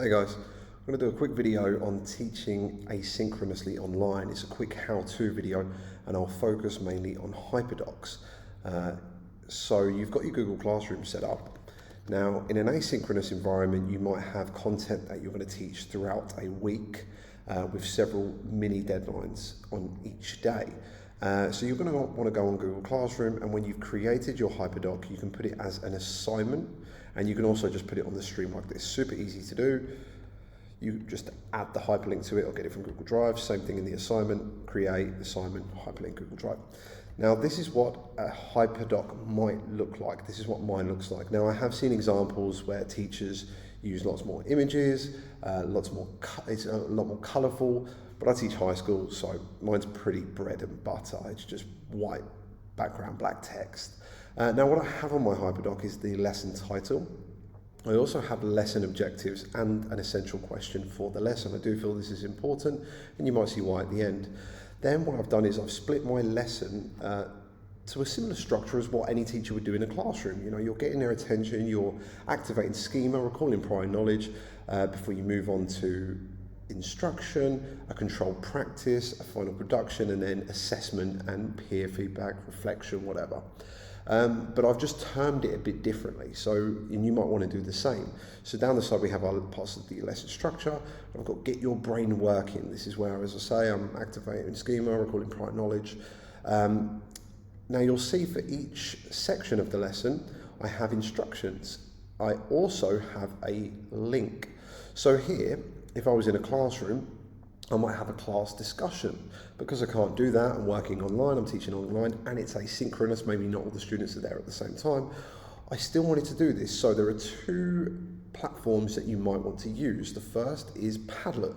Hey guys, I'm going to do a quick video on teaching asynchronously online. It's a quick how-to video and I'll focus mainly on Hyperdocs. So you've got your Google Classroom set up. Now in an asynchronous environment you might have content that you're going to teach throughout a week with several mini deadlines on each day. So you're going to want to go on Google Classroom, and when you've created your Hyperdoc you can put it as an assignment, and you can also just put it on the stream like this. Super easy to do. You just add the hyperlink to it or get it from Google Drive. Same thing in the assignment, create, assignment, hyperlink, Google Drive. Now this is what a Hyperdoc might look like. This is what mine looks like. Now I have seen examples where teachers use lots more images, it's a lot more colourful, but I teach high school, so mine's pretty bread and butter. It's just white background, black text. Now what I have on my Hyperdoc is the lesson title. I also have lesson objectives and an essential question for the lesson. I do feel this is important, and you might see why at the end. Then what I've done is I've split my lesson to a similar structure as what any teacher would do in a classroom. You know, you're getting their attention, you're activating schema, recalling prior knowledge before you move on to instruction, a controlled practice, a final production, and then assessment and peer feedback, reflection, whatever. But I've just termed it a bit differently, and you might want to do the same. So down the side we have our parts of the lesson structure. I've got get your brain working. This is where, as I say, I'm activating schema, recalling prior knowledge. Now you'll see for each section of the lesson I have instructions. I also have a link. So here, if I was in a classroom, I might have a class discussion. Because I can't do that, I'm working online, I'm teaching online, and it's asynchronous, maybe not all the students are there at the same time. I still wanted to do this, so there are two platforms that you might want to use. The first is Padlet.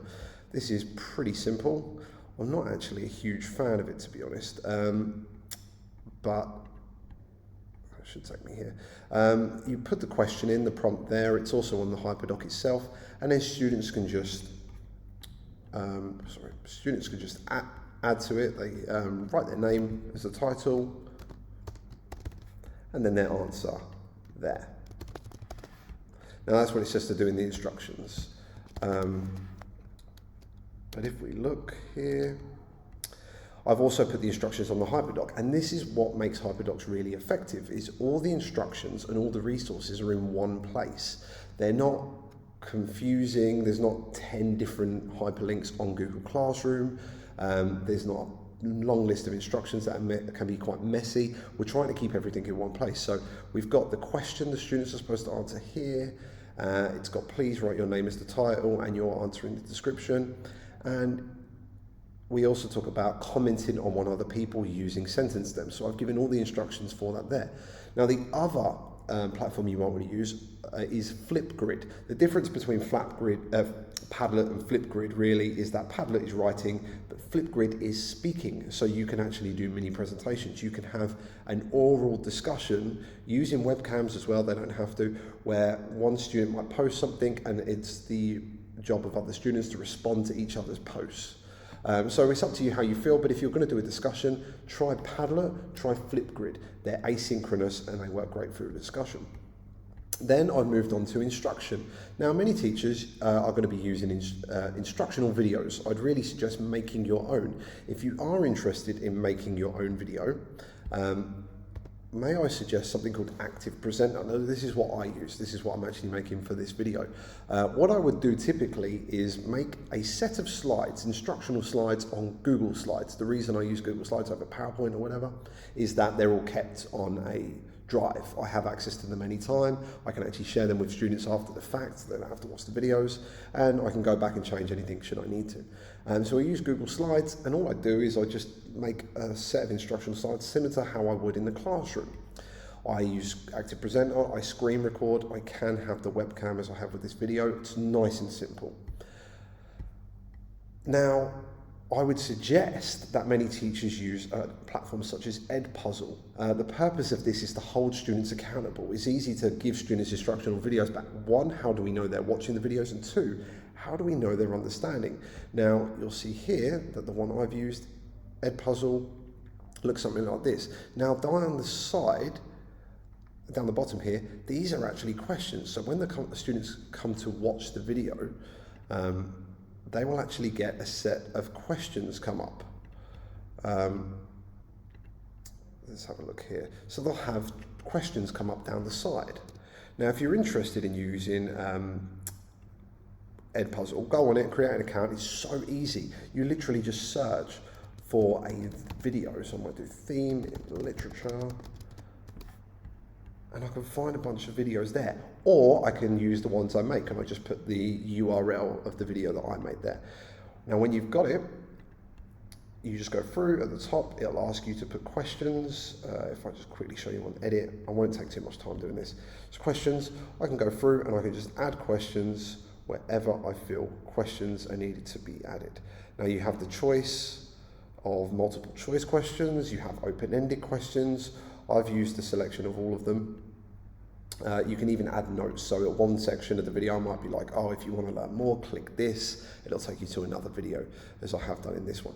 This is pretty simple. I'm not actually a huge fan of it, to be honest, but it should take me here. You put the question in, the prompt there, it's also on the Hyperdoc itself, and then students can just add to it. They write their name as the title and then their answer there. Now that's what it says to do in the instructions. But if we look here, I've also put the instructions on the Hyperdoc, and this is what makes Hyperdocs really effective, is all the instructions and all the resources are in one place. They're not confusing, there's not 10 different hyperlinks on Google Classroom, there's not a long list of instructions that can be quite messy. We're trying to keep everything in one place. So we've got the question the students are supposed to answer here, it's got please write your name as the title and you're answering the description, and we also talk about commenting on what other people using sentence stems. So I've given all the instructions for that there. Now the other platform you might want to use is Flipgrid. The difference between Padlet and Flipgrid really is that Padlet is writing, but Flipgrid is speaking. So you can actually do mini presentations. You can have an oral discussion using webcams as well. They don't have to, where one student might post something and it's the job of other students to respond to each other's posts. So it's up to you how you feel, but if you're going to do a discussion, try Padlet, try Flipgrid. They're asynchronous and they work great for a discussion. Then I've moved on to instruction. Now many teachers are going to be using instructional videos. I'd really suggest making your own. If you are interested in making your own video, may I suggest something called Active Presenter. Now, this is what I use. This is what I'm actually making for this video. What I would do typically is make a set of slides, instructional slides on Google Slides. The reason I use Google Slides over PowerPoint or whatever is that they're all kept on a drive. I have access to them anytime. I can actually share them with students after the fact. They don't have to watch the videos, and I can go back and change anything should I need to. So I use Google Slides, and all I do is I just make a set of instructional slides similar to how I would in the classroom. I use Active Presenter, I screen record, I can have the webcam as I have with this video. It's nice and simple. Now, I would suggest that many teachers use platforms such as EdPuzzle. The purpose of this is to hold students accountable. It's easy to give students instructional videos back. One, how do we know they're watching the videos? And two, how do we know they're understanding? Now, you'll see here that the one I've used, EdPuzzle, looks something like this. Now, down on the side, down the bottom here, these are actually questions. So when the students come to watch the video, they will actually get a set of questions come up. Let's have a look here. So they'll have questions come up down the side. Now, if you're interested in using EdPuzzle, go on it, create an account. It's so easy. You literally just search for a video. So I might do theme in literature, and I can find a bunch of videos there. Or I can use the ones I make, and I just put the URL of the video that I made there. Now, when you've got it, you just go through at the top, it'll ask you to put questions. If I just quickly show you on edit, I won't take too much time doing this. It's questions, I can go through and I can just add questions wherever I feel questions are needed to be added. Now you have the choice of multiple choice questions, you have open-ended questions. I've used a selection of all of them. You can even add notes. So at one section of the video, I might be like, oh, if you want to learn more, click this. It'll take you to another video, as I have done in this one.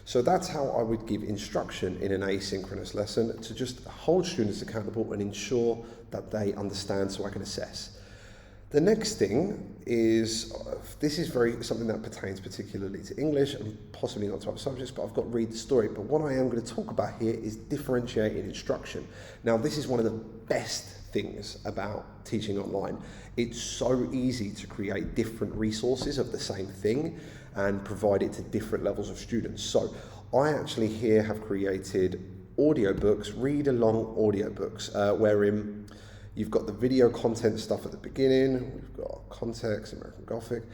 So that's how I would give instruction in an asynchronous lesson, to just hold students accountable and ensure that they understand so I can assess. The next thing is, this is something that pertains particularly to English and possibly not to other subjects, but I've got to read the story. But what I am going to talk about here is differentiating instruction. Now, this is one of the best things about teaching online. It's so easy to create different resources of the same thing and provide it to different levels of students. So I actually here have created audiobooks, read-along audiobooks, wherein you've got the video content stuff at the beginning, we've got context, American Gothic,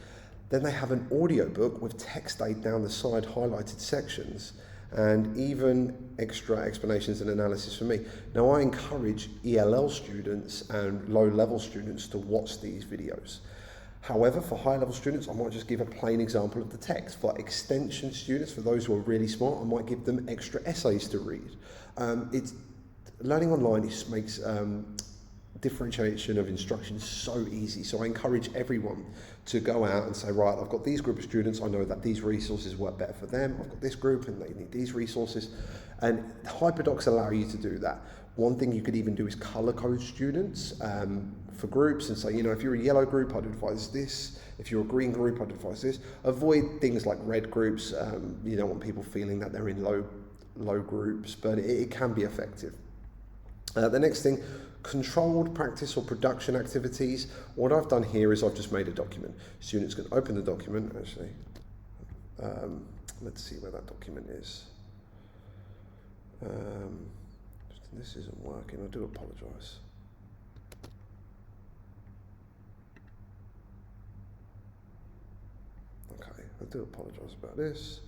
then they have an audiobook with text aid down the side, highlighted sections, and even extra explanations and analysis for me. Now I encourage ELL students and low-level students to watch these videos. However, for high-level students, I might just give a plain example of the text. For extension students, for those who are really smart, I might give them extra essays to read. Learning online makes differentiation of instruction so easy. So I encourage everyone to go out and say, right, I've got these group of students, I know that these resources work better for them, I've got this group and they need these resources. And Hyperdocs allow you to do that. One thing you could even do is color code students for groups and say, you know, if you're a yellow group, I'd advise this. If you're a green group, I'd advise this. Avoid things like red groups. You don't want people feeling that they're in low groups, but it can be effective. The next thing, controlled practice or production activities. What I've done here is I've just made a document. Students can open the document, actually. Let's see where that document is. This isn't working, I do apologise. Okay, I do apologise about this.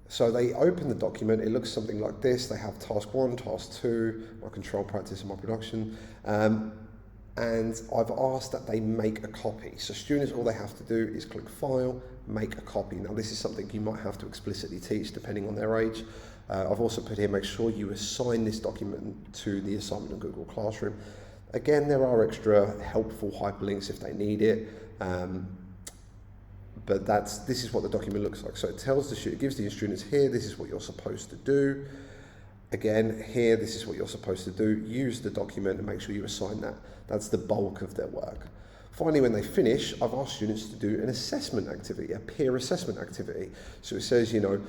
So they open the document, it looks something like this. They have task 1, task 2, my control practice and my production. And I've asked that they make a copy. So students, all they have to do is click File, make a copy. Now this is something you might have to explicitly teach depending on their age. I've also put here, make sure you assign this document to the assignment in Google Classroom. Again, there are extra helpful hyperlinks if they need it. But this is what the document looks like. So it tells the student, it gives the students here, this is what you're supposed to do. Again, here, this is what you're supposed to do. Use the document and make sure you assign that. That's the bulk of their work. Finally, when they finish, I've asked students to do an assessment activity, a peer assessment activity. So it says, you know,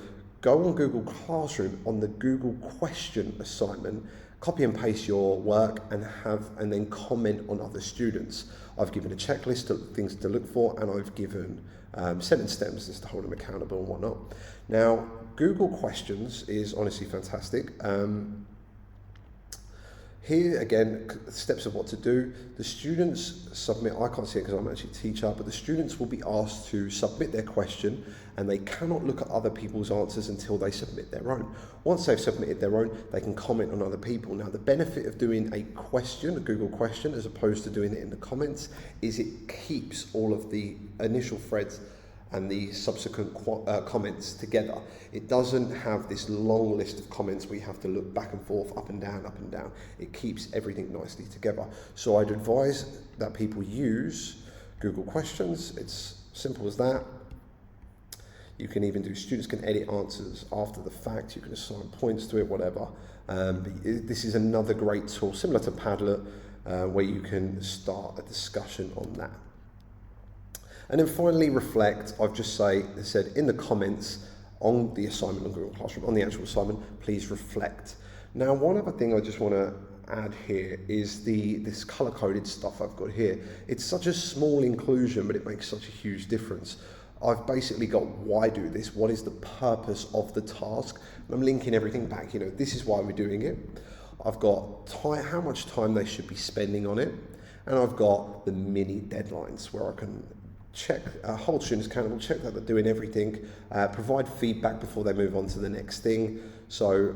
go on Google Classroom on the Google question assignment, copy and paste your work and then comment on other students. I've given a checklist of things to look for, and I've given sentence stems just to hold them accountable and whatnot. Now, Google Questions is honestly fantastic. Here again, steps of what to do. The students submit, I can't see it because I'm actually a teacher, but the students will be asked to submit their question, and they cannot look at other people's answers until they submit their own. Once they've submitted their own, they can comment on other people. Now the benefit of doing a question, a Google question, as opposed to doing it in the comments, is it keeps all of the initial threads and the subsequent comments together. It doesn't have this long list of comments where you have to look back and forth, up and down, up and down. It keeps everything nicely together. So I'd advise that people use Google Questions. It's simple as that. You can even do, students can edit answers after the fact, you can assign points to it, whatever. This is another great tool, similar to Padlet, where you can start a discussion on that. And then finally, reflect. I've just said in the comments on the assignment on Google Classroom, on the actual assignment, please reflect. Now, one other thing I just want to add here is this color-coded stuff I've got here. It's such a small inclusion, but it makes such a huge difference. I've basically got why do this, what is the purpose of the task. I'm linking everything back, this is why we're doing it. I've got how much time they should be spending on it, and I've got the mini deadlines where I can hold students accountable, check that they're doing everything, provide feedback before they move on to the next thing. So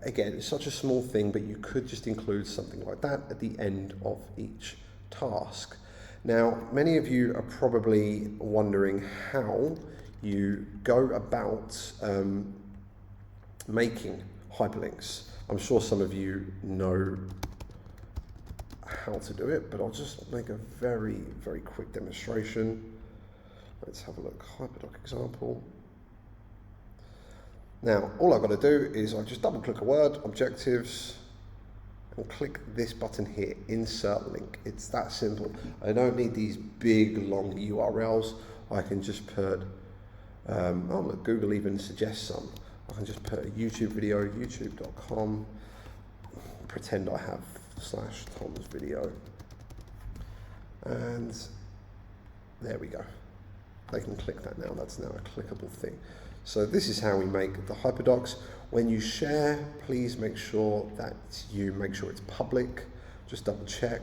again, it's such a small thing, but you could just include something like that at the end of each task. Now, many of you are probably wondering how you go about making hyperlinks. I'm sure some of you know how to do it, but I'll just make a very, very quick demonstration. Let's have a look. Hyperdoc example. Now, all I've got to do is I just double click a word, objectives, and click this button here, insert link. It's that simple. I don't need these big, long URLs. I can just put, oh look, Google even suggests some. I can just put a YouTube video, youtube.com, pretend I have /Tom's video, and there we go. They can click that now. That's now a clickable thing. So this is how we make the hyperdocs. When you share, please make sure that it's public. Just double check.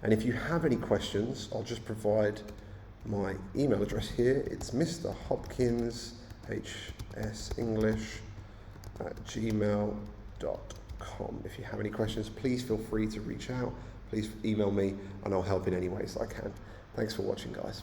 And if you have any questions, I'll just provide my email address here. It's Mr. Hopkins, hsenglish@gmail.com. If you have any questions, please feel free to reach out. Please email me and I'll help in any ways I can. Thanks for watching, guys.